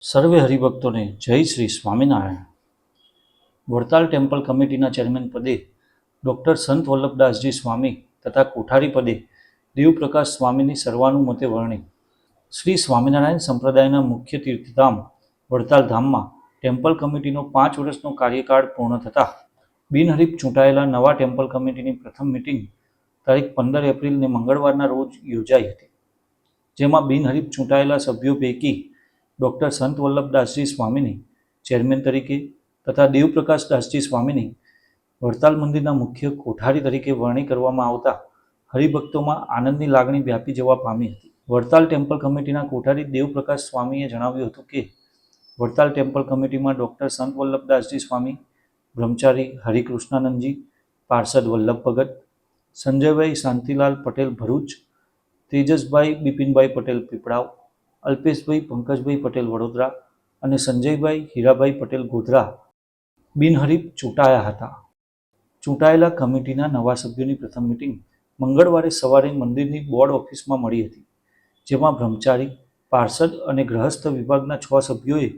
સર્વે હરિભક્તોને જય શ્રી સ્વામિનારાયણ. વડતાલ ટેમ્પલ કમિટીના ચેરમેન પદે ડૉક્ટર સંત વલ્લભદાસજી સ્વામી તથા કોઠારી પદે દેવપ્રકાશ સ્વામીની સર્વાનુમતે વરણી. શ્રી સ્વામિનારાયણ સંપ્રદાયના મુખ્ય તીર્થધામ વડતાલ ધામમાં ટેમ્પલ કમિટીનો 5 વર્ષનો કાર્યકાળ પૂર્ણ થતાં બિનહરીફ ચૂંટાયેલા નવા ટેમ્પલ કમિટીની પ્રથમ મિટિંગ તારીખ 15 એપ્રિલને મંગળવારના રોજ યોજાઈ હતી. જેમાં બિનહરીફ ચૂંટાયેલા સભ્યો પૈકી ડૉક્ટર સંત વલ્લભદાસજી સ્વામીની ચેરમેન તરીકે તથા દેવપ્રકાશ દાસજી સ્વામીની વડતાલ મંદિરના મુખ્ય કોઠારી તરીકે વરણી કરવામાં આવતા હરિભક્તોમાં આનંદની લાગણી વ્યાપી જવા પામી હતી. વડતાલ ટેમ્પલ કમિટીના કોઠારી દેવપ્રકાશ સ્વામીએ જણાવ્યું હતું કે વડતાલ ટેમ્પલ કમિટીમાં ડૉક્ટર સંત વલ્લભદાસજી સ્વામી, બ્રહ્મચારી હરિકૃષ્ણાનંદજી, પાર્ષદ વલ્લભ ભગત, સંજયભાઈ શાંતિલાલ પટેલ ભરૂચ, તેજસભાઈ બિપિનભાઈ પટેલ પીપળાવ, અલ્પેશભાઈ પંકજભાઈ પટેલ વડોદરા અને સંજયભાઈ હીરાભાઈ પટેલ ગોધરા બિનહરીફ ચૂંટાયા હતા. ચૂંટાયેલા કમિટીના નવા સભ્યોની પ્રથમ મિટિંગ મંગળવારે સવારે મંદિરની બોર્ડ ઓફિસમાં મળી હતી. જેમાં બ્રહ્મચારી, પાર્ષદ અને ગ્રહસ્થ વિભાગના 6 સભ્યોએ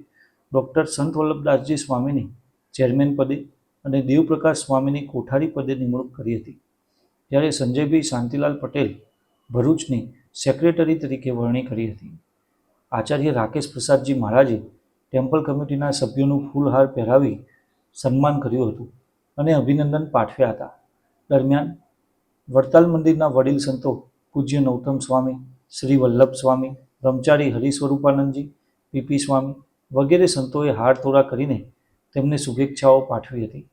ડૉક્ટર સંત વલ્લભદાસજી સ્વામીની ચેરમેન પદે અને દેવપ્રકાશ સ્વામીની કોઠારી પદે નિમણૂક કરી હતી. જ્યારે સંજયભાઈ શાંતિલાલ પટેલ ભરૂચની સેક્રેટરી તરીકે વરણી કરી હતી. આચાર્ય રાકેશ પ્રસાદજી મહારાજે ટેમ્પલ કમિટીના સભ્યોનું ફૂલહાર પહેરાવી સન્માન કર્યું હતું અને અભિનંદન પાઠવ્યા હતા. દરમિયાન વડતાલ મંદિરના વડીલ સંતો પૂજ્ય નૌતમ સ્વામી, શ્રી વલ્લભ સ્વામી, બ્રહ્મચારી હરિસ્વરૂપાનંદજી, પીપી સ્વામી વગેરે સંતોએ હારતોરા કરીને તેમને શુભેચ્છાઓ પાઠવી હતી.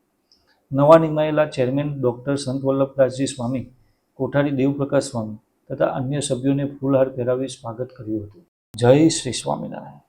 નવા નિમાયેલા ચેરમેન ડૉક્ટર સંત વલ્લભદાસજી સ્વામી, કોઠારી દેવપ્રકાશ સ્વામી તથા અન્ય સભ્યોને ફૂલહાર પહેરાવી સ્વાગત કર્યું હતું. જય શ્રી સ્વામિનારાયણ.